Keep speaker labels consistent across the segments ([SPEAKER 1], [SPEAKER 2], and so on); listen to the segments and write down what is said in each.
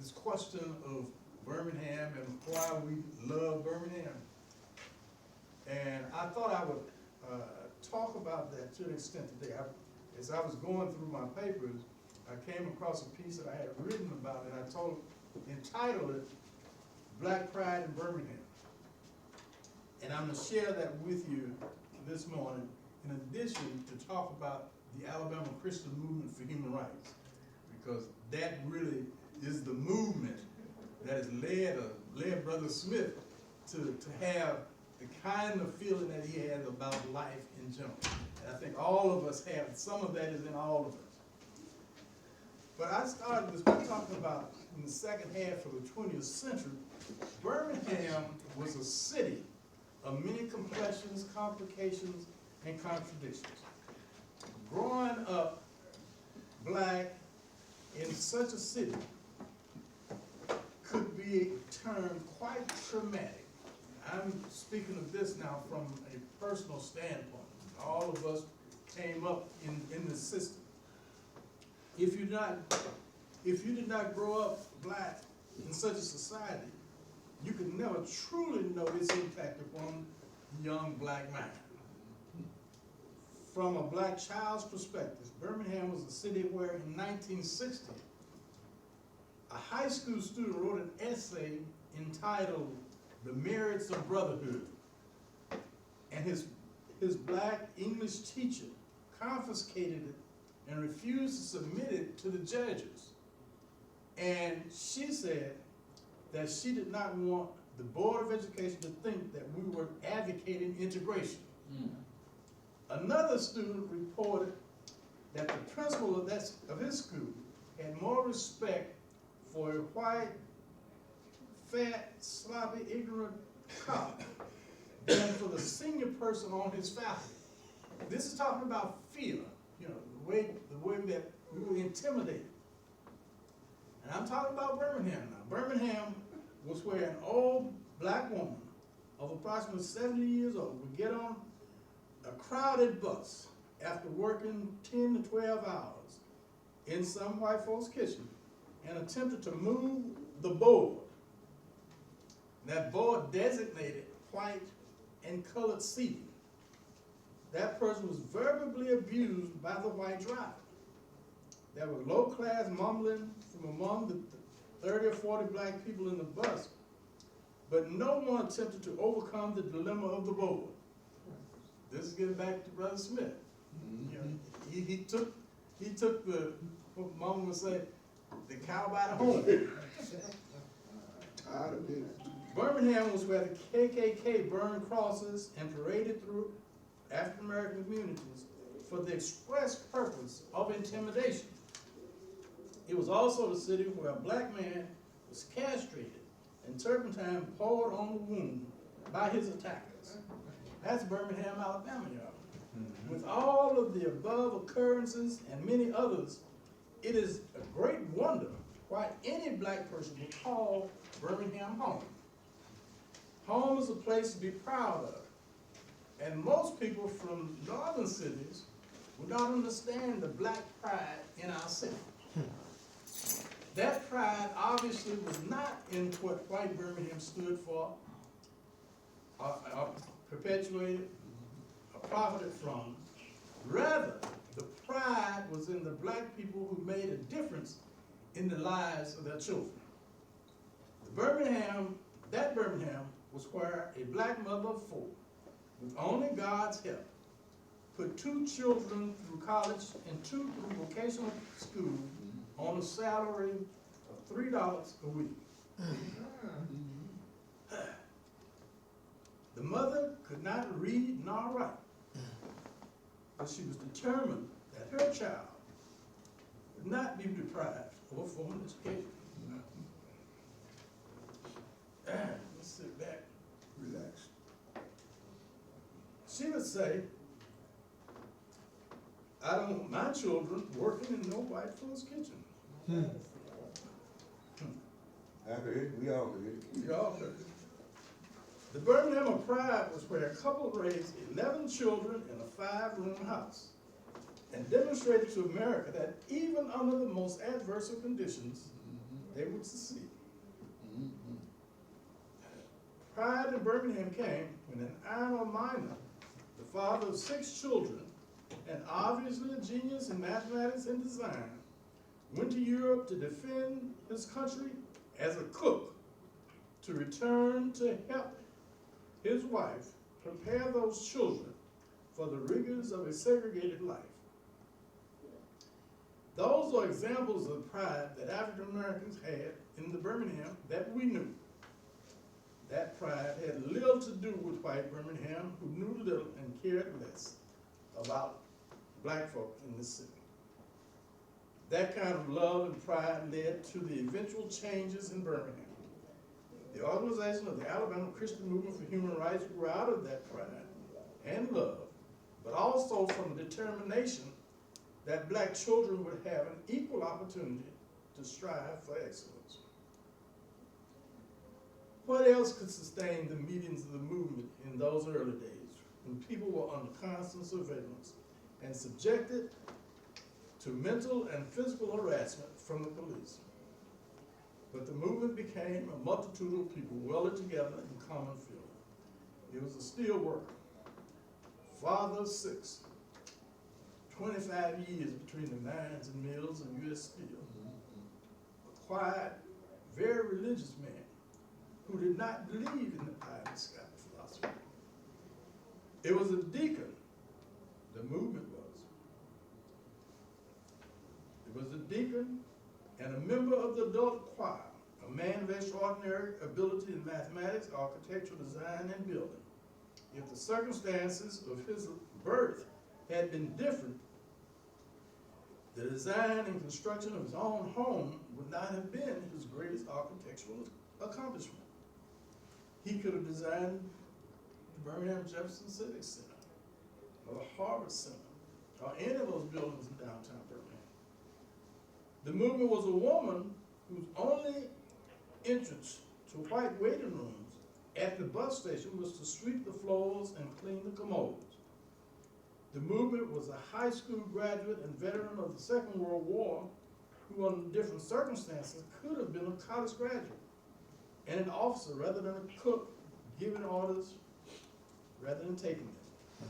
[SPEAKER 1] this question of Birmingham and why we love Birmingham. And I thought I would talk about that to an extent today. As I was going through my papers, I came across a piece that I had written about it. I entitled it, Black Pride in Birmingham. And I'm going to share that with you this morning, in addition to talk about the Alabama Christian Movement for Human Rights, because that really is the movement that has led Brother Smith to have the kind of feeling that he has about life in general. And I think all of us have, some of that is in all of us. But I started this by talking about in the second half of the 20th century, Birmingham was a city of many complexions, complications, and contradictions. Growing up black in such a city could be termed quite traumatic. I'm speaking of this now from a personal standpoint. All of us came up in the system. If you did not grow up black in such a society, you could never truly know its impact upon the young black mind. From a black child's perspective, Birmingham was a city where in 1960, a high school student wrote an essay entitled The Merits of Brotherhood. And his black English teacher confiscated it and refused to submit it to the judges. And she said that she did not want the Board of Education to think that we were advocating integration. Another student reported that the principal of his school had more respect for a white, fat, sloppy, ignorant cop than for the senior person on his faculty. This is talking about fear, you know, the way that we were intimidated. And I'm talking about Birmingham now. Birmingham was where an old black woman of approximately 70 years old would get on a crowded bus after working 10 to 12 hours in some white folks' kitchen and attempted to move the board. That board designated white and colored seating. That person was verbally abused by the white driver. There were low-class mumbling from among the 30 or 40 black people in the bus, but no one attempted to overcome the dilemma of the board. This is getting back to Brother Smith. You know, he took the, what Mama would say, the cow by the horn.
[SPEAKER 2] Tired of it.
[SPEAKER 1] Birmingham was where the KKK burned crosses and paraded through African American communities for the express purpose of intimidation. It was also the city where a black man was castrated and turpentine poured on the wound by his attackers. That's Birmingham, Alabama, y'all. With all of the above occurrences and many others, it is a great wonder why any black person would call Birmingham home. Home is a place to be proud of. And most people from northern cities would not understand the black pride in our city. That pride obviously was not in what white Birmingham stood for, perpetuated, or profited from. Rather, the pride was in the black people who made a difference in the lives of their children. That Birmingham was where a black mother of 4, with only God's help, put 2 children through college and 2 through vocational school on a salary of $3 a week. The mother could not read nor write, but she was determined that her child would not be deprived of a formal education. Let's sit back,
[SPEAKER 2] Relax.
[SPEAKER 1] She would say, I don't want my children working in no white folks' kitchen.
[SPEAKER 2] I heard it. We all heard it.
[SPEAKER 1] We all heard it. The Birmingham of Pride was where a couple raised 11 children in a 5-room house and demonstrated to America that even under the most adverse of conditions, they would succeed. Pride in Birmingham came when an Alma Minor, the father of 6 children, and obviously a genius in mathematics and design, went to Europe to defend his country as a cook, to return to help his wife prepare those children for the rigors of a segregated life. Those are examples of pride that African Americans had in the Birmingham that we knew. That pride had little to do with white Birmingham, who knew little and cared less about black folk in the city. That kind of love and pride led to the eventual changes in Birmingham. The organization of the Alabama Christian Movement for Human Rights grew out of that pride and love, but also from the determination that black children would have an equal opportunity to strive for excellence. What else could sustain the meetings of the movement in those early days, when people were under constant surveillance and subjected to mental and physical harassment from the police? But the movement became a multitude of people welded together in common feeling. It was a steel work. Father of 6, 25 years between the mines and mills of U.S. Steel. A quiet, very religious man who did not believe in the pie in the sky philosophy. It was a deacon, the movement was. It was a deacon and a member of the adult choir, a man of extraordinary ability in mathematics, architectural design, and building. If the circumstances of his birth had been different, the design and construction of his own home would not have been his greatest architectural accomplishment. He could have designed the Birmingham Jefferson Civic Center, or the Harvard Center, or any of those buildings in downtown Birmingham. The movement was a woman whose only entrance to white waiting rooms at the bus station was to sweep the floors and clean the commodes. The movement was a high school graduate and veteran of the Second World War who, under different circumstances, could have been a college graduate and an officer rather than a cook, giving orders rather than taking them.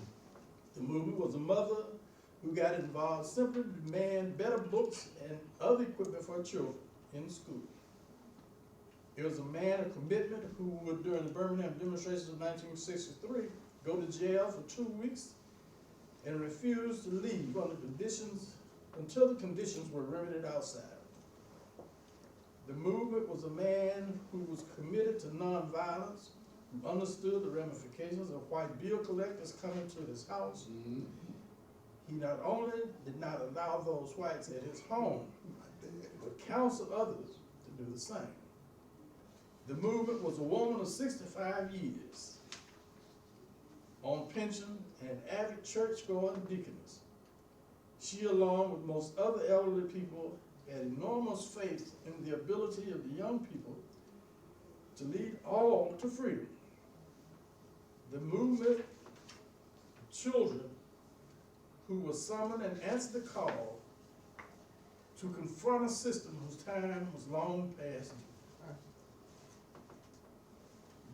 [SPEAKER 1] The movement was a mother who got involved simply to demand better books and other equipment for her children in school. It was a man of commitment who would, during the Birmingham demonstrations of 1963, go to jail for 2 weeks and refuse to leave until the conditions were remedied outside. The movement was a man who was committed to nonviolence, who understood the ramifications of white bill collectors coming to his house. He not only did not allow those whites at his home, but counseled others to do the same. The movement was a woman of 65 years, on pension and avid church-going deaconess. She, along with most other elderly people, had enormous faith in the ability of the young people to lead all to freedom. The movement, children who were summoned and answered the call to confront a system whose time was long past.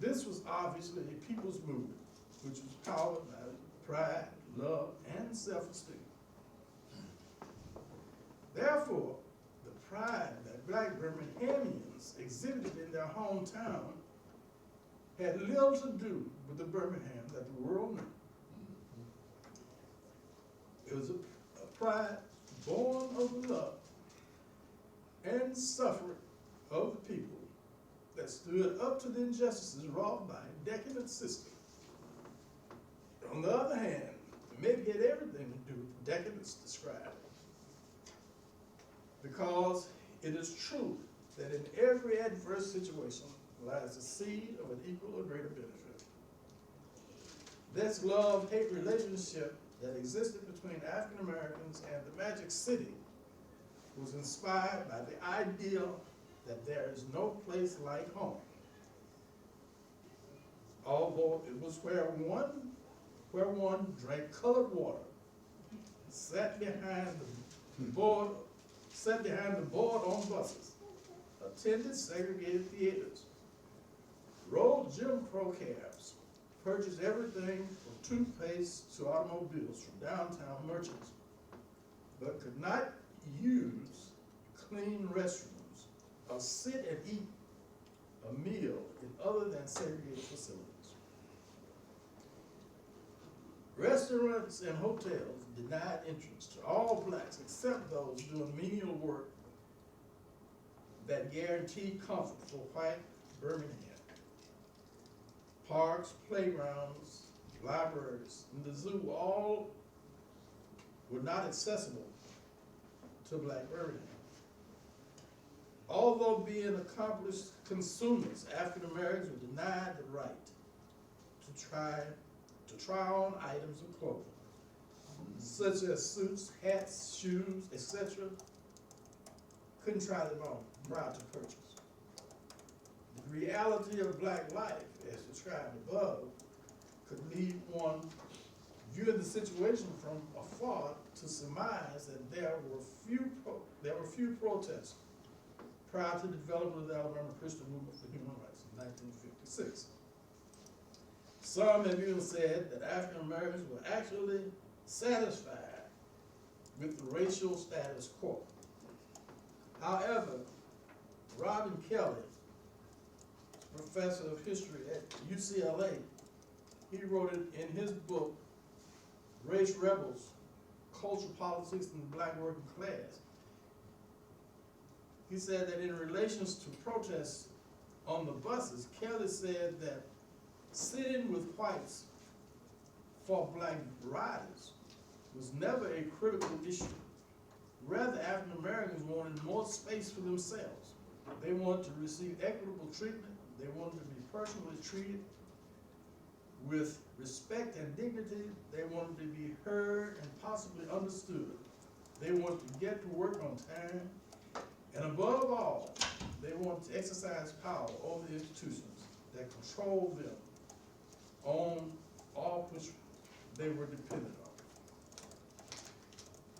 [SPEAKER 1] This was obviously a people's movement, which was powered by pride, love, and self-esteem. Therefore, the pride that black Birminghamians exhibited in their hometown had little to do with the Birmingham that the world knew. It was a pride born of the love and suffering of the people that stood up to the injustices wrought by a decadent system. On the other hand, maybe it had everything to do with the decadence described. Because it is true that in every adverse situation lies the seed of an equal or greater benefit. This love-hate relationship that existed between African Americans and the Magic City was inspired by the ideal that there is no place like home. Although it was where one drank colored water, sat behind the board on buses, attended segregated theaters, rode Jim Crow cabs, purchased everything from toothpaste to automobiles from downtown merchants, but could not use clean restrooms or sit and eat a meal in other than segregated facilities. Restaurants and hotels denied entrance to all blacks except those doing menial work that guaranteed comfort for white Birmingham. Parks, playgrounds, libraries, and the zoo all were not accessible to black Birmingham. Although being accomplished consumers, African Americans were denied the right to try on items of clothing, such as suits, hats, shoes, etc. Couldn't try them on prior to purchase. The reality of black life, as described above, could lead one viewing the situation from afar to surmise that there were few protests prior to the development of the Alabama Christian Movement for Human Rights in 1956. Some have even said that African Americans were actually satisfied with the racial status quo. However, Robin Kelly, professor of history at UCLA, he wrote it in his book, Race Rebels, Cultural Politics in the Black Working Class. He said that in relations to protests on the buses, Kelly said that sitting with whites for black riders was never a critical issue. Rather, African Americans wanted more space for themselves. They wanted to receive equitable treatment. They wanted to be personally treated with respect and dignity. They wanted to be heard and possibly understood. They wanted to get to work on time. And above all, they wanted to exercise power over the institutions that control them on all which they were dependent on.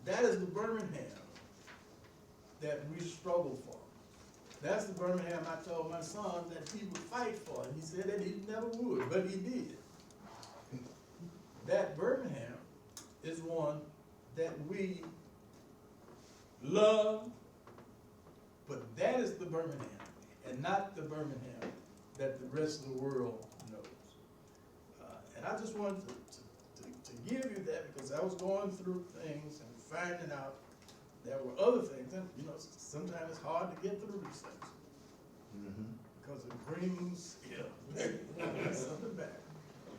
[SPEAKER 1] That is the Birmingham that we struggle for. That's the Birmingham I told my son that he would fight for, and he said that he never would, but he did. That Birmingham is one that we love, but that is the Birmingham, and not the Birmingham that the rest of the world knows. And I just wanted to give you that because I was going through things and finding out there were other things, and you know, sometimes it's hard to get through these things. Because it brings, something back.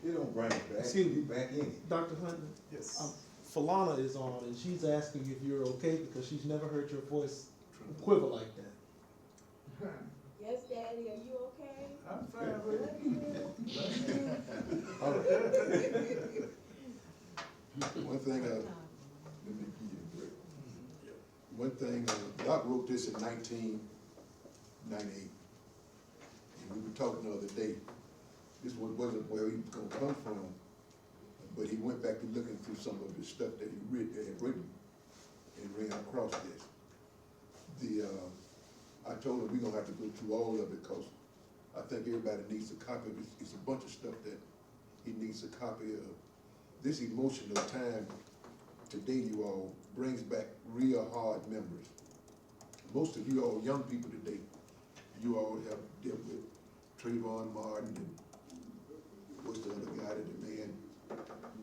[SPEAKER 2] You don't bring it back.
[SPEAKER 3] Excuse me.
[SPEAKER 2] Back in.
[SPEAKER 3] Dr. Huntley,
[SPEAKER 1] Yes.
[SPEAKER 3] Falana is on, and she's asking if you're okay because she's never heard your voice quiver like that.
[SPEAKER 4] Yes, Daddy, are you okay?
[SPEAKER 1] I'm fine with it.
[SPEAKER 2] All right. One thing, let me give you a break. One thing, Doc wrote this in 1998. And we were talking the other day. This wasn't where he was gonna come from, but he went back to looking through some of his stuff that he had written and ran across this. I told him we're gonna have to go through all of it because I think everybody needs a copy of it. It's a bunch of stuff that he needs a copy of. This emotional time today, you all, brings back real hard memories. Most of you all young people today, you all have dealt with Trayvon Martin and what's the other guy that the man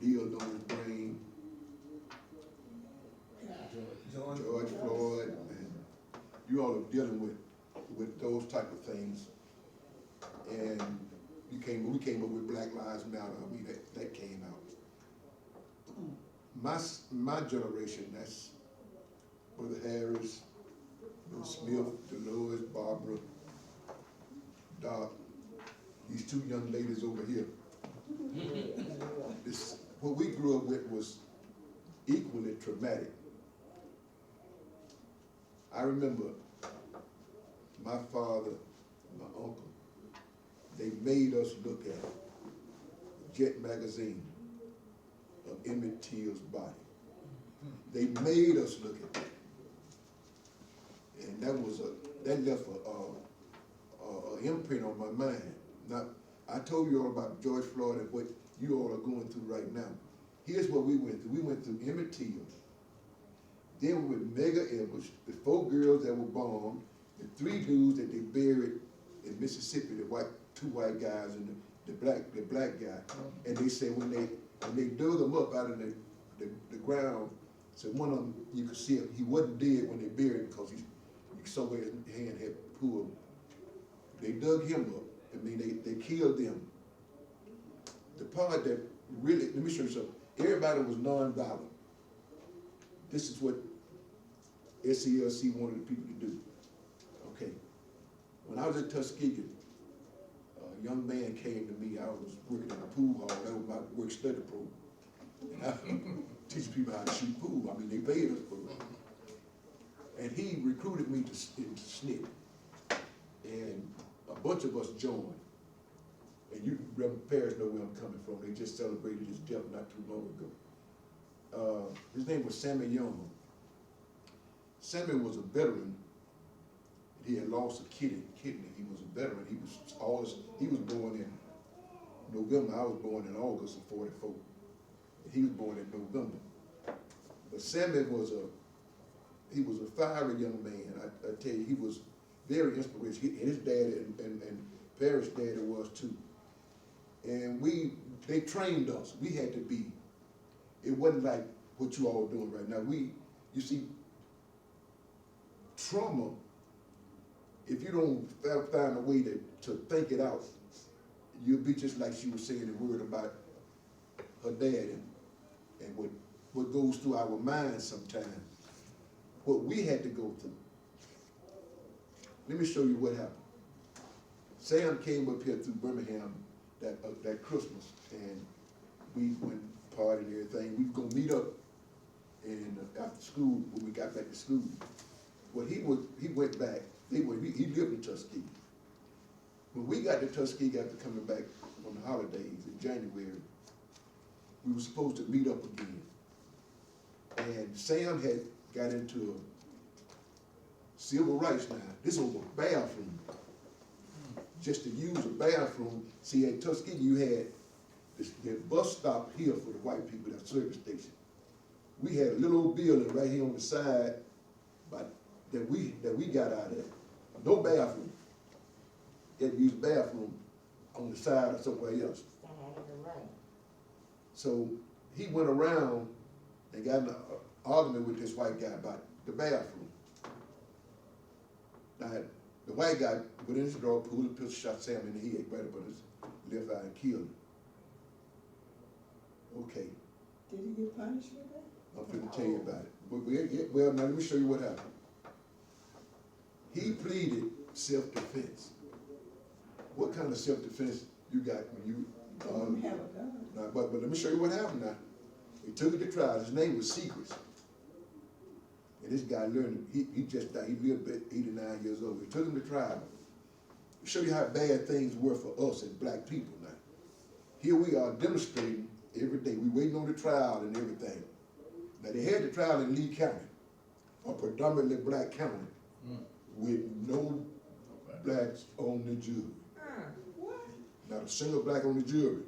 [SPEAKER 2] kneeled on his brain? George Floyd, and you all are dealing with those type of things. And we came up with Black Lives Matter. I mean, that came out. My generation, that's Brother Harris, Brother Smith, Dolores, Barbara, Doc, these two young ladies over here. What we grew up with was equally traumatic. I remember my father, my uncle, they made us look at Jet magazine of Emmett Till's body. They made us look at that. And that left imprint on my mind. Now, I told you all about George Floyd and what you all are going through right now. Here's what we went through. We went through Emmett Till, then we went Mega Evers, the 4 girls that were bombed, the 3 dudes that they buried in Mississippi, the 2 white guys and the black guy. And they said when they dug them up out of the ground, so one of them, you could see he wasn't dead when they buried him because you saw where his hand had pulled. They dug him up. I mean, they killed them. The part that really, let me show you something. Everybody was nonviolent. This is what SCLC wanted the people to do. Okay. When I was at Tuskegee, a young man came to me. I was working in a pool hall. That was my work study program. And I teach people how to shoot pool. I mean, they paid us for it. And he recruited me to SNCC. And a bunch of us joined. And you, Reverend Parrish, know where I'm coming from. They just celebrated his death not too long ago. His name was Sammy Young. Sammy was a veteran. He had lost a kidney. He was a veteran. He was born in November. I was born in August of '44. He was born in November. But Sammy was a fiery young man. I tell you, he was very inspirational. His dad and Parrish's daddy was too. And they trained us. We had to be. It wasn't like what you all doing right now. You see, trauma, if you don't find a way to think it out, you'll be just like she was saying the word about her dad and what goes through our minds sometimes. What we had to go through. Let me show you what happened. Sam came up here through Birmingham that Christmas, and we went partying and everything. We were gonna meet up after school when we got back to school. Well, he went back. He lived in Tuskegee. When we got to Tuskegee after coming back on the holidays in January, we were supposed to meet up again. And Sam had got into a civil rights now. This was a bathroom. Just to use a bathroom. See, at Tuskegee, you had the bus stop here for the white people, that service station. We had a little old building right here on the side that we got out of. No bathroom. You had to use a bathroom on the side or somewhere else. So he went around and got in an argument with this white guy about the bathroom. Now, the white guy went in his drawer, pulled a pistol, shot Sam in the head, right up on his left eye, and killed him. Okay.
[SPEAKER 4] Did he get punished for that?
[SPEAKER 2] I'm finna tell you about it. Well, now let me show you what happened. He pleaded self-defense. What kind of self-defense you got when you
[SPEAKER 4] Don't have a gun.
[SPEAKER 2] Now, but let me show you what happened now. He took it to trial. His name was Secrets. And this guy learned, he just died. He lived at 89 years old. He took him to trial. To show you how bad things were for us as black people now. Here we are demonstrating every day. We waiting on the trial and everything. Now they had the trial in Lee County, a predominantly black county, with no blacks on the jury.
[SPEAKER 4] What?
[SPEAKER 2] Not a single black on the jury.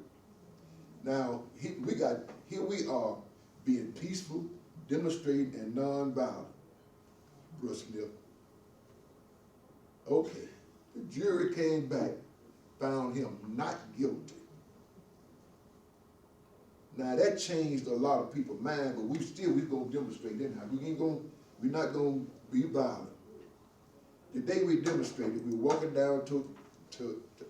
[SPEAKER 2] Now, here we are being peaceful, demonstrating, and nonviolent. Bruce Smith. Okay, the jury came back, found him not guilty. Now that changed a lot of people's mind, but we're gonna demonstrate anyhow. We're not gonna be violent. The day we demonstrated, we were walking down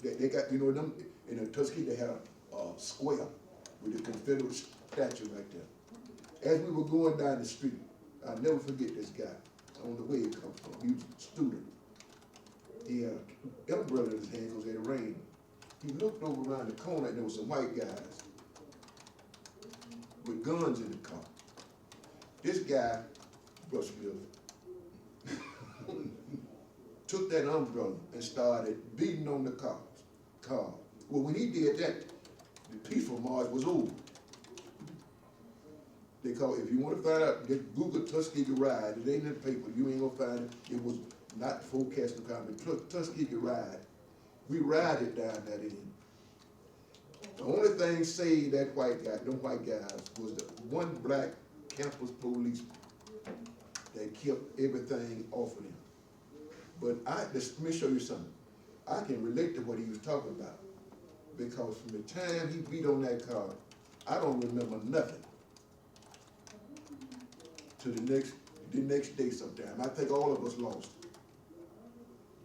[SPEAKER 2] they got, them in the Tuskegee, they had a square with the Confederate statue right there. As we were going down the street, I'll never forget this guy. I don't know where he comes from. He was a student. He had an umbrella in his hand because it rained. He looked over around the corner and there was some white guys with guns in the car. This guy, Bruce Smith, took that umbrella and started beating on the car. Well, when he did that, the peaceful march was over. They call, if you want to find out, just Google Tuskegee Ride. It ain't in the paper. You ain't gonna find it. It was not forecast to come. Tuskegee Ride. We rioted down that end. The only thing saved that white guy, them white guys, was the one black campus policeman that kept everything off of them. But let me show you something. I can relate to what he was talking about. Because from the time he beat on that car, I don't remember nothing. To the next day sometime. I think all of us lost.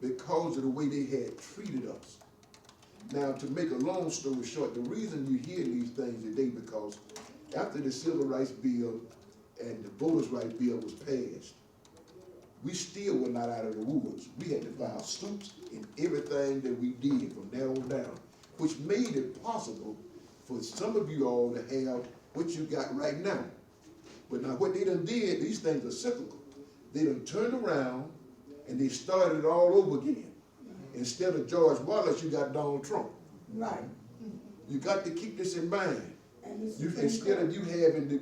[SPEAKER 2] Because of the way they had treated us. Now, to make a long story short, the reason you hear these things today, because after the Civil Rights Bill and the Voters' Rights Bill was passed, we still were not out of the woods. We had to file suits in everything that we did from there on down, which made it possible for some of you all to have what you got right now. But now what they done did, these things are cyclical. They done turned around and they started it all over again. Instead of George Wallace, you got Donald Trump.
[SPEAKER 5] Right.
[SPEAKER 2] You got to keep this in mind.
[SPEAKER 5] And it's
[SPEAKER 2] Instead of you having the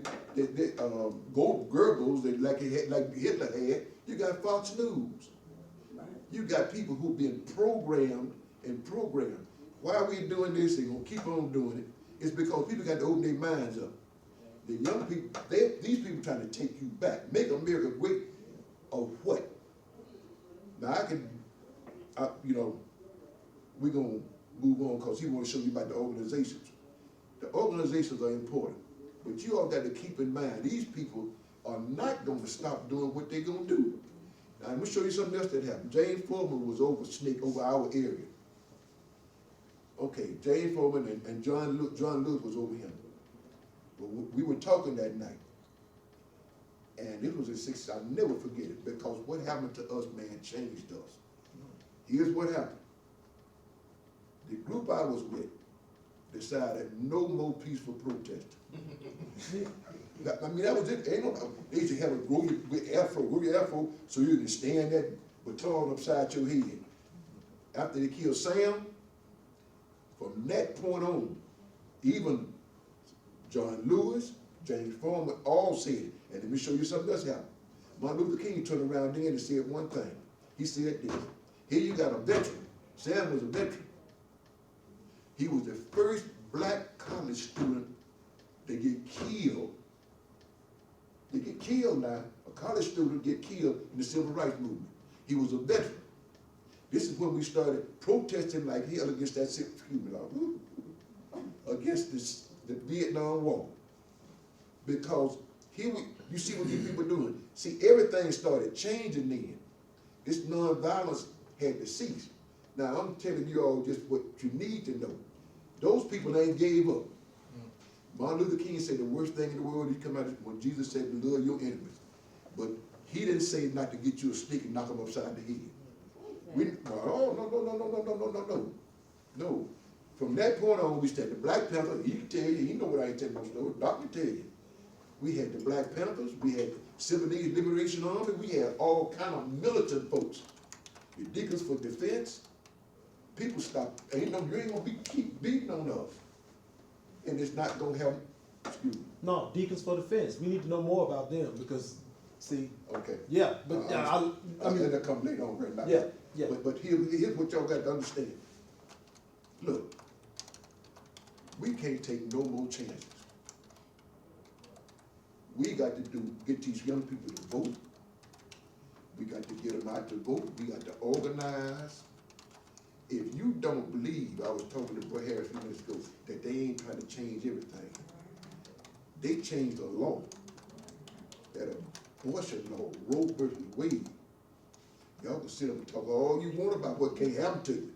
[SPEAKER 2] gold Goebbels that like Hitler had, you got Fox News.
[SPEAKER 5] right.
[SPEAKER 2] You got people who've been programmed and programmed. Why are we doing this? They're gonna keep on doing it. It's because people got to open their minds up. The young people, these people trying to take you back, make America great. Of what? Now we're gonna move on because he want to show you about the organizations. The organizations are important, but you all got to keep in mind these people are not going to stop doing what they're going to do. Now, I'm going to show you something else that happened. James Foreman was over our area. Okay, James Foreman and John Lewis was over him. But we were talking that night, and it was in '60s. I'll never forget it, because what happened to us, man, changed us. Here's what happened. The group I was with decided no more peaceful protesting. I mean, that was it. Ain't no, they used to have a grow your afro, so you can stand that baton upside your head. After they killed Sam, from that point on, even John Lewis, James Foreman, all said it. And let me show you something else happened. Martin Luther King turned around then and said one thing. He said this. Here you got a veteran. Sam was a veteran. He was the first black college student to get killed. They get killed now. A college student get killed in the civil rights movement. He was a veteran. This is when we started protesting like hell against that against the Vietnam War. Because here you see what these people doing. See, everything started changing then. This nonviolence had to cease. Now I'm telling you all just what you need to know. Those people ain't gave up. Martin Luther King said the worst thing in the world, he come out when Jesus said to love your enemies. But he didn't say not to get you a stick and knock them upside the head. No. From that point on, we said the Black Panthers, he can tell you, he know what I ain't telling no story, Doc can tell you. We had the Black Panthers, we had Civil Liberation Army, we had all kind of militant folks. The Deacons for Defense. People stop, you ain't gonna keep beating on us. And it's not gonna help, excuse me.
[SPEAKER 3] No, Deacons for Defense. We need to know more about them because, see.
[SPEAKER 2] Okay.
[SPEAKER 3] Yeah, but
[SPEAKER 2] I mean, that come later on right now.
[SPEAKER 3] Yeah, yeah.
[SPEAKER 2] But here's what y'all got to understand. Look, we can't take no more chances. We got to get these young people to vote. We got to get them out to vote. We got to organize. If you don't believe, I was talking to Boy Harris a few minutes ago, that they ain't trying to change everything. They changed the law. That abortion law, Roe versus Wade. Y'all can sit up and talk all you want about what can't happen to you.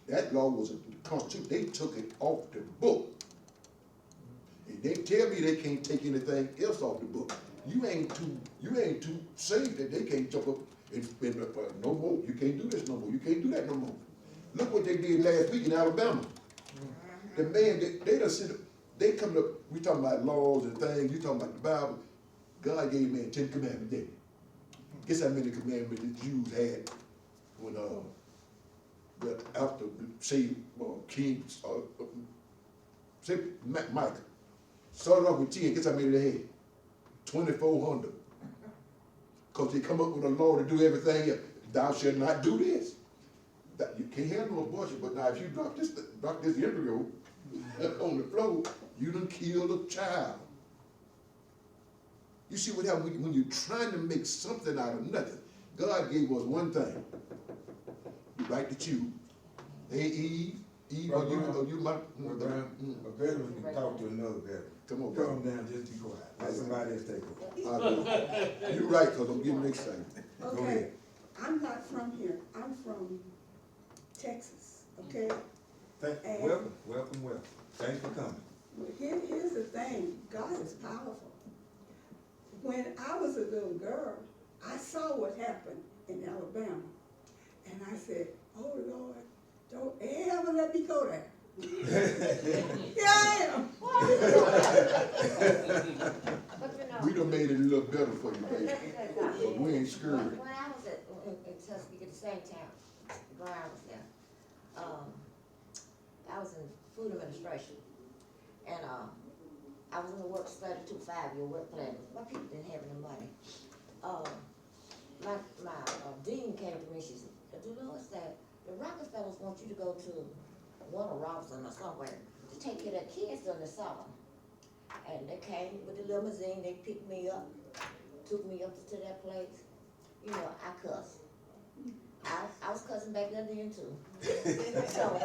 [SPEAKER 2] That law was a constitution. They took it off the book. And they tell me they can't take anything else off the book. You ain't too saved that they can't jump up and spend no more. You can't do this no more. You can't do that no more. Look what they did last week in Alabama. The man, they done sit up, they come up, we talking about laws and things, you talking about the Bible. God gave man 10 commandments, didn't he? Guess how many commandments the Jews had when after say King say Micah. Started off with 10, guess how many they had? 2,400. Because they come up with a law to do everything else. Thou shalt not do this. that you can't have no abortion, but now if you drop this embryo on the floor, you done killed a child. You see what happens when you're trying to make something out of nothing. God gave us one thing, the right to choose. Hey, Eve, are you my?
[SPEAKER 5] A veteran can talk to another veteran.
[SPEAKER 2] Come on, bro.
[SPEAKER 5] Calm down, just be quiet. Let somebody else take over.
[SPEAKER 2] You're right, cause I'm getting excited.
[SPEAKER 5] Go
[SPEAKER 6] Okay,
[SPEAKER 5] ahead.
[SPEAKER 6] I'm not from here, I'm from Texas, okay? And-
[SPEAKER 5] Welcome. Thanks for coming.
[SPEAKER 6] Well, here's the thing, God is powerful. When I was a little girl, I saw what happened in Alabama, and I said, oh Lord, don't ever let me go there. Here I am.
[SPEAKER 7] But you know.
[SPEAKER 2] We done made it a little better for you, baby,
[SPEAKER 7] Let me tell you something.
[SPEAKER 2] but we ain't scared.
[SPEAKER 7] When I was in Tuskegee at the same time, Brian was there, I was in food administration. And, I was in the work study, 5-year work plan. My people didn't have any money. My dean came to me, she said, Dolores, that the Rockefellers want you to go to Warner Robinson or somewhere to take care of their kids during the summer. And they came with the limousine, they picked me up, took me up to that place. You know, I cussed. I was cussing back then too. So,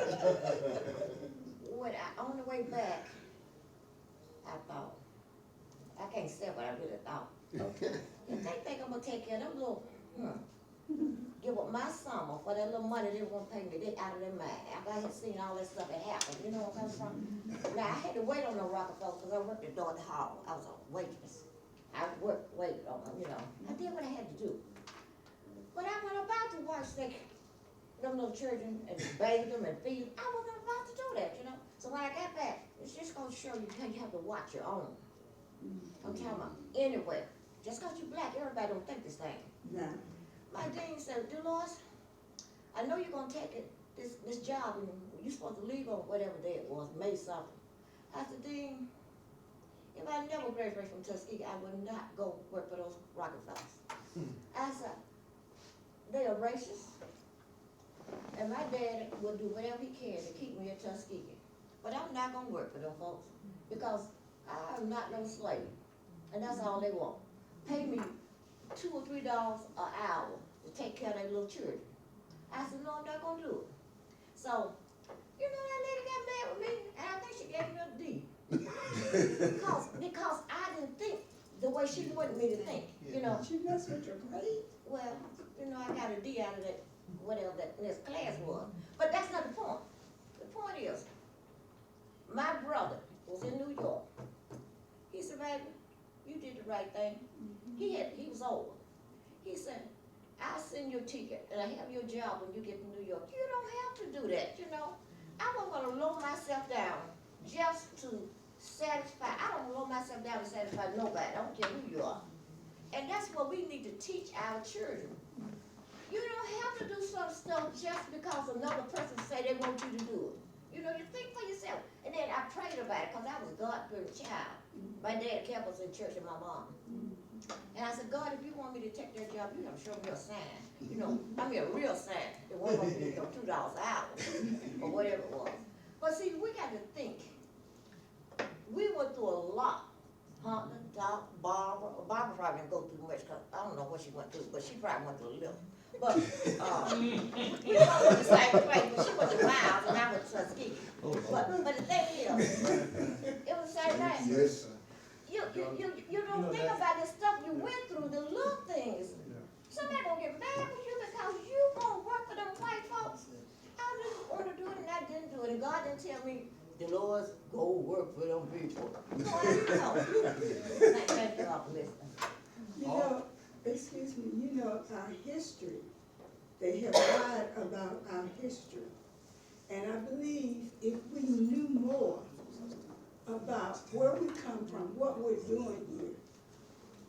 [SPEAKER 7] on the way back, I thought, I can't say what I really thought.
[SPEAKER 2] Okay.
[SPEAKER 7] If they think I'm gonna take care of them little, give up my summer for that little money they won't pay me, they out of their mind. After I had seen all that stuff that happened, you know where I'm from? Now, I had to wait on the Rockefeller because I worked at Dorothy Hall. I was a waitress. I waited on them, you know. I did what I had to do. But I wasn't about to watch them little children and bathe them and feed them. I wasn't about to do that, you know. So when I got back, it's just gonna show you how you have to watch your own. I'm talking about anywhere. Just cause you're black, everybody don't think the same.
[SPEAKER 6] Now,
[SPEAKER 7] My dean said, Dolores, I know you're gonna take this job and you're supposed to leave on whatever day it was, May something. I said, Dean, if I never graduated from Tuskegee, I would not go work for those Rockefellers. I said, they are racist, and my dad will do whatever he can to keep me at Tuskegee. But I'm not gonna work for them folks, because I'm not no slave, and that's all they want. Pay me $2 or $3 an hour to take care of their little children. I said, no, I'm not gonna do it. So, you know, that lady got mad with me, and I think she gave me a D. because I didn't think the way she wanted me to think, you know.
[SPEAKER 6] she messed with your grade?
[SPEAKER 7] Well, you know, I got a D out of that, whatever that this class was. But that's not the point. The point is, my brother was in New York. He said, baby, you did the right thing. He was old. He said, I'll send you a ticket and I have your job when you get to New York. You don't have to do that, you know. I wasn't gonna lower myself down just to satisfy. I don't lower myself down to satisfy nobody. I don't care who you are. And that's what we need to teach our children. You don't have to do some stuff just because another person say they want you to do it. You know, you think for yourself. And then I prayed about it because I was a God-fearing child. My dad kept us in church and my mom. And I said, God, if you want me to take that job, you have to show me a sign. You know, I mean a real sign. It wasn't gonna be, $2 an hour or whatever it was. But see, we got to think. We went through a lot. Huntley, Doc, Barbara. Barbara probably didn't go through much because I don't know what she went through, but she probably went through a little. But we went to the same place, but she went to Miles and I went to Tuskegee. But the thing is, it was the same thing.
[SPEAKER 2] Yes.
[SPEAKER 7] You don't think about the stuff you went through, the little things. Somebody gonna get mad with you because you gonna work for them white folks. I just want to do it and I didn't do it. And God didn't tell me, Dolores, go work for them people. No, I didn't know. Thank you all for listening.
[SPEAKER 6] You know, excuse me, you know, our history, they have lied about our history. And I believe if we knew more about where we come from, what we're doing here,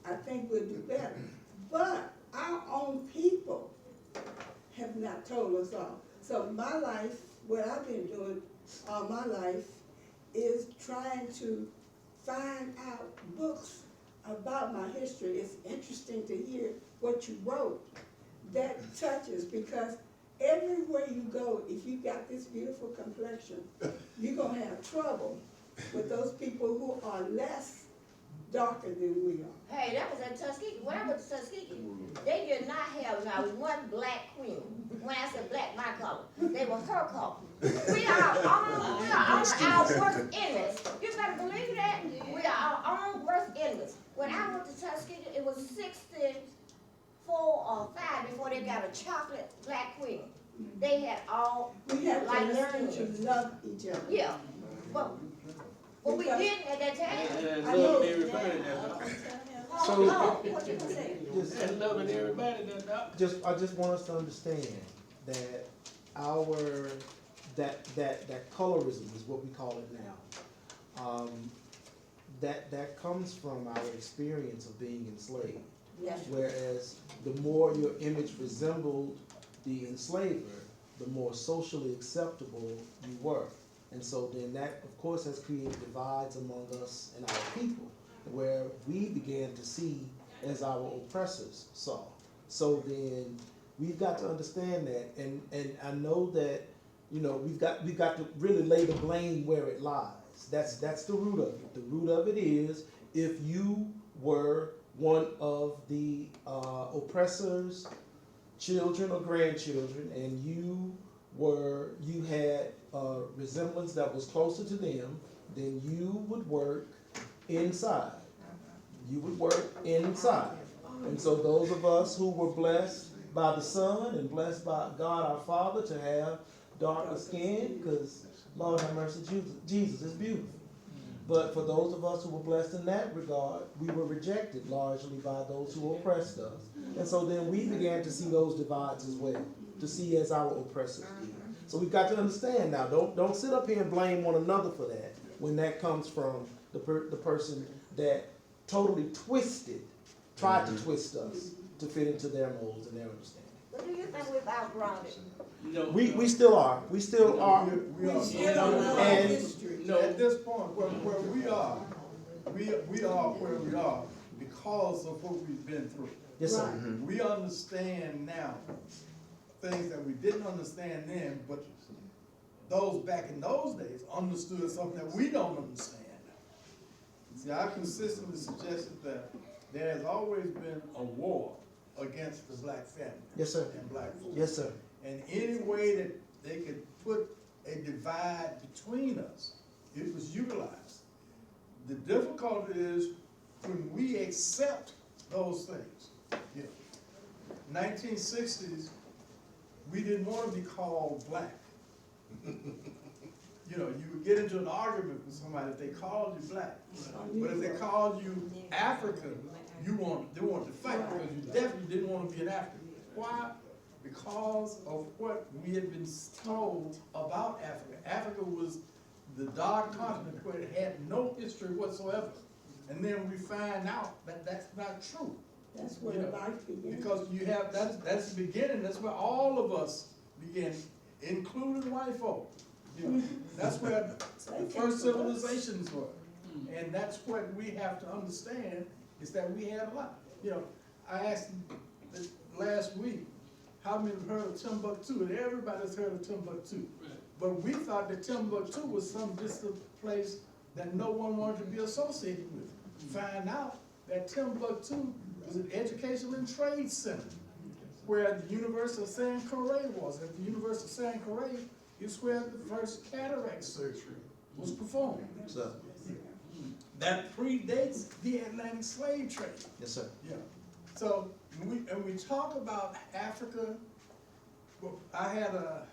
[SPEAKER 6] I think we'll do better. But our own people have not told us all. So my life, what I've been doing all my life is trying to find out books about my history. It's interesting to hear what you wrote that touches, because everywhere you go, if you got this beautiful complexion, you're gonna have trouble with those people who are less darker than we are.
[SPEAKER 7] Hey, that was at Tuskegee. When I went to Tuskegee, they did not have not one black queen. When I said black, my color, they were her color. We are our worst enemies. You better believe that. We are our own worst enemies. When I went to Tuskegee, it was 64 or 5 before they got a chocolate black queen. They had all
[SPEAKER 6] We have to
[SPEAKER 7] like
[SPEAKER 6] learn to
[SPEAKER 7] skins.
[SPEAKER 6] love each other.
[SPEAKER 7] Yeah, but we didn't at that time.
[SPEAKER 6] I know.
[SPEAKER 8] everybody now.
[SPEAKER 7] Oh, what you gonna say?
[SPEAKER 3] Just,
[SPEAKER 8] And loving everybody now, Doc.
[SPEAKER 3] I just want us to understand that that colorism is what we call it now. That comes from our experience of being enslaved.
[SPEAKER 7] Yes.
[SPEAKER 3] Whereas the more your image resembled the enslaver, the more socially acceptable you were. And so then that, of course, has created divides among us and our people, where we began to see as our oppressors saw. So then we've got to understand that, and I know that, you know, we've got to really lay the blame where it lies. That's the root of it. The root of it is if you were one of the oppressors' children or grandchildren, and you had a resemblance that was closer to them, then you would work inside. You would work inside. And so those of us who were blessed by the Son and blessed by God our Father to have darker skin, because Lord have mercy, Jesus is beautiful. But for those of us who were blessed in that regard, we were rejected largely by those who oppressed us. And so then we began to see those divides as well, to see as our oppressors did. So we've got to understand now, don't sit up here and blame one another for that when that comes from the person that totally tried to twist us to fit into their molds and their understanding.
[SPEAKER 7] But do you think we've outgrown it?
[SPEAKER 8] No.
[SPEAKER 3] We still are. We still are.
[SPEAKER 1] We are.
[SPEAKER 6] Still don't know our
[SPEAKER 3] And-
[SPEAKER 6] history.
[SPEAKER 8] No.
[SPEAKER 1] At this point, where we are where we are because of what we've been through.
[SPEAKER 3] Yes, sir.
[SPEAKER 6] Right.
[SPEAKER 1] We understand now things that we didn't understand then, but those back in those days understood something that we don't understand. See, I consistently suggested that there has always been a war against the black family.
[SPEAKER 3] Yes, sir.
[SPEAKER 1] And black folks.
[SPEAKER 3] Yes, sir.
[SPEAKER 1] And any way that they could put a divide between us, it was utilized. The difficulty is when we accept those things. You know, 1960s, we didn't want to be called black. You know, you would get into an argument with somebody if they called you black. But if they called you African, they wanted to fight because you definitely didn't want to be an African. Why? Because of what we had been told about Africa. Africa was the dark continent where it had no history whatsoever. And then we find out that that's not true.
[SPEAKER 6] That's where
[SPEAKER 1] You know,
[SPEAKER 6] life began.
[SPEAKER 1] Because you have, that's the beginning, that's where all of us began, including white folk. You know, that's where the first civilizations were. And that's what we have to understand, is that we had a lot. You know, I asked last week, how many have heard of Timbuktu? And everybody's heard of Timbuktu. But we thought that Timbuktu was some distant place that no one wanted to be associated with. Find out that Timbuktu was an educational and trade center, where the University of Sankore was. At the University of Sankore is where the first cataract surgery was performed.
[SPEAKER 3] Sir.
[SPEAKER 1] That predates the Atlantic slave trade.
[SPEAKER 3] Yes, sir.
[SPEAKER 1] Yeah. So when we talk about Africa, well, I had a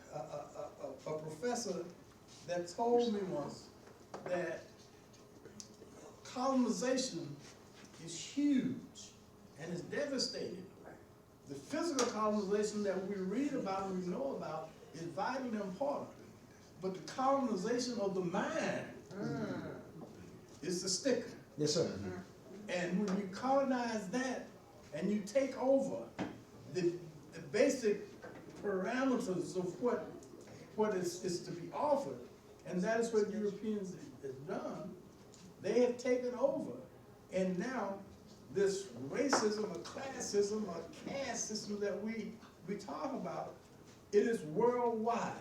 [SPEAKER 1] professor that told me once that colonization is huge and is devastating. The physical colonization that we read about and we know about is vitally important. But the colonization of the mind is the sticker.
[SPEAKER 3] Yes, sir.
[SPEAKER 1] And when you colonize that and you take over the basic parameters of what is to be offered, and that is what Europeans have done, they have taken over. And now this racism or classism or caste system that we talk about It is worldwide.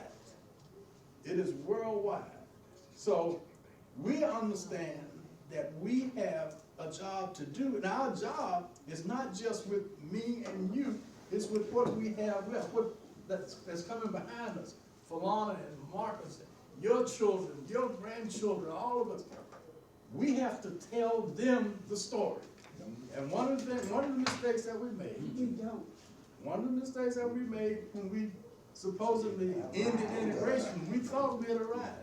[SPEAKER 1] It is worldwide. So we understand that we have a job to do, and our job is not just with me and you, it's with what we have left, what that's coming behind us, Falana and Marcus, and your children, your grandchildren, all of us. We have to tell them the story. And one of the mistakes that we made,
[SPEAKER 6] We don't.
[SPEAKER 1] one of the mistakes that we made when we supposedly ended integration, we thought we had arrived.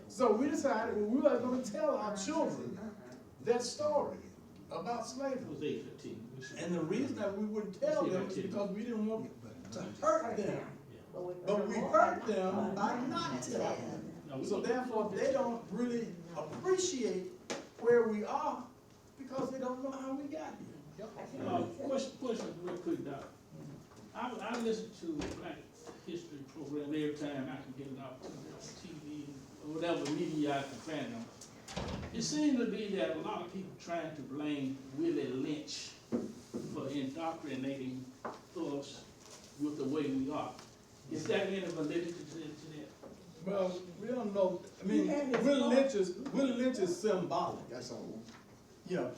[SPEAKER 1] So we decided, well, we were gonna tell our children that story about slavery.
[SPEAKER 8] It was 8:15.
[SPEAKER 1] And the reason that we wouldn't tell them is because we didn't want to hurt them. But we hurt them by not telling them. So therefore, they don't really appreciate where we are because they don't know how we got here.
[SPEAKER 8] Question real quick, Doc. I listen to Black History program every time I can get it off TV or whatever media I can find them. It seems to be that a lot of people trying to blame Willie Lynch for indoctrinating us with the way we are. Is there any validity to that?
[SPEAKER 1] Well, we don't know, I mean,
[SPEAKER 6] He had his
[SPEAKER 1] Willie Lynch is symbolic.
[SPEAKER 2] That's all.
[SPEAKER 1] You know,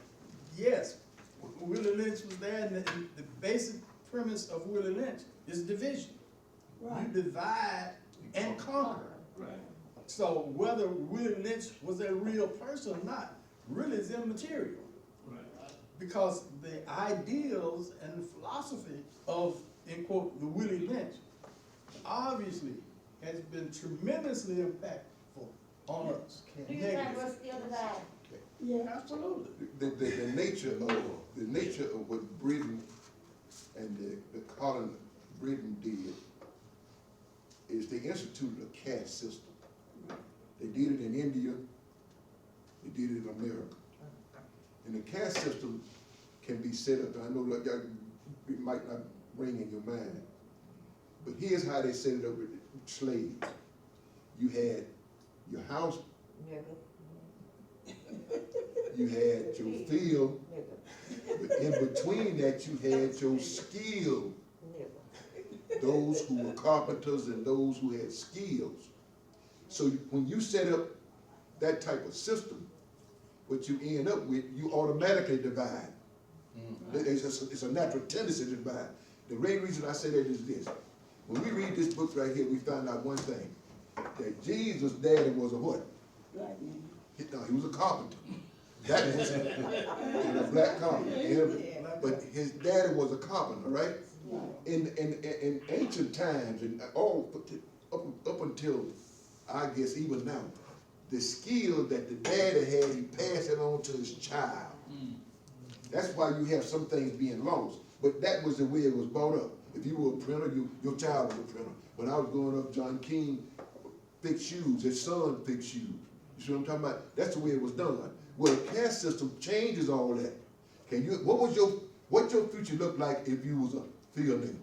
[SPEAKER 1] yes, Willie Lynch was there, and the basic premise of Willie Lynch is division.
[SPEAKER 6] Right.
[SPEAKER 1] You divide and conquer.
[SPEAKER 8] Right.
[SPEAKER 1] So whether Willie Lynch was a real person or not, really is immaterial.
[SPEAKER 8] Right.
[SPEAKER 1] Because the ideals and the philosophy of, in quote, the Willie Lynch, obviously has been tremendously impactful on us.
[SPEAKER 7] Do you think we're still divided?
[SPEAKER 6] Yeah.
[SPEAKER 1] Absolutely.
[SPEAKER 2] The nature of what Britain and the colony Britain did is they instituted a caste system. They did it in India, they did it in America. And the caste system can be set up, I know like it might not ring in your mind, but here's how they set it up with slaves. You had your house, you had your field, but in between that you had your skill. Those who were carpenters and those who had skills. So when you set up that type of system, what you end up with, you automatically divide. It's a natural tendency to divide. The main reason I say that is this. When we read this book right here, we find out one thing, that Jesus' daddy was a what?
[SPEAKER 6] Black man.
[SPEAKER 2] No, he was a carpenter. That was in a black carpenter. But his daddy was a carpenter, right? In ancient times, and all up until I guess even now, the skill that the daddy had, he passed it on to his child. That's why you have some things being lost. But that was the way it was brought up. If you were a printer, your child was a printer. When I was growing up, John King fixed shoes. His son fixed shoes. You see what I'm talking about? That's the way it was done. Well, the caste system changes all that. What your future look like if you was a field nigga?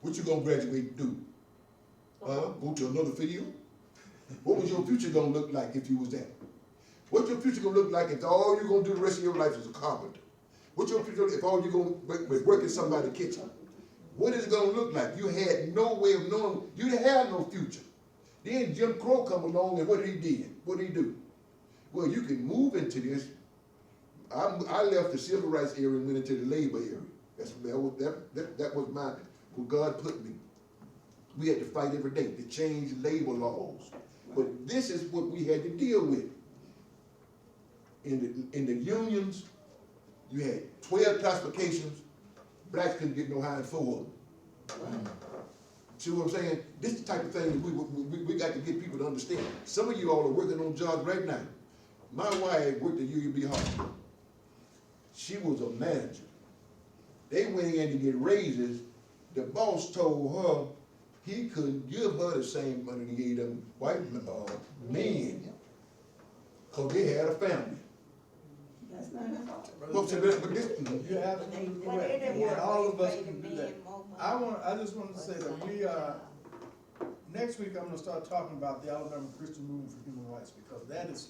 [SPEAKER 2] What you gonna graduate and do? Go to another field? What was your future gonna look like if you was that? What's your future gonna look like if all you're gonna do the rest of your life is a carpenter? What's your future if all you're gonna work in somebody's kitchen? What is it gonna look like? You had no way of knowing. You had no future. Then Jim Crow come along, and what did he do? What did he do? Well, you can move into this. I left the civil rights area and went into the labor area. That was where God put me. We had to fight every day to change labor laws. But this is what we had to deal with. In the unions, you had 12 classifications. Blacks couldn't get no higher than 4 of them. See what I'm saying? This is the type of thing that we got to get people to understand. Some of you all are working on jobs right now. My wife worked at UUB Hospital. She was a manager. They went in to get raises. The boss told her he couldn't give her the same money he gave them white men, because they had a family.
[SPEAKER 6] That's not her fault.
[SPEAKER 2] Well, so but this,
[SPEAKER 1] You're absolutely correct. And all of us can do that. I just wanted to say that we are, next week I'm gonna start talking about the Alabama Christian Movement for Human Rights, because that is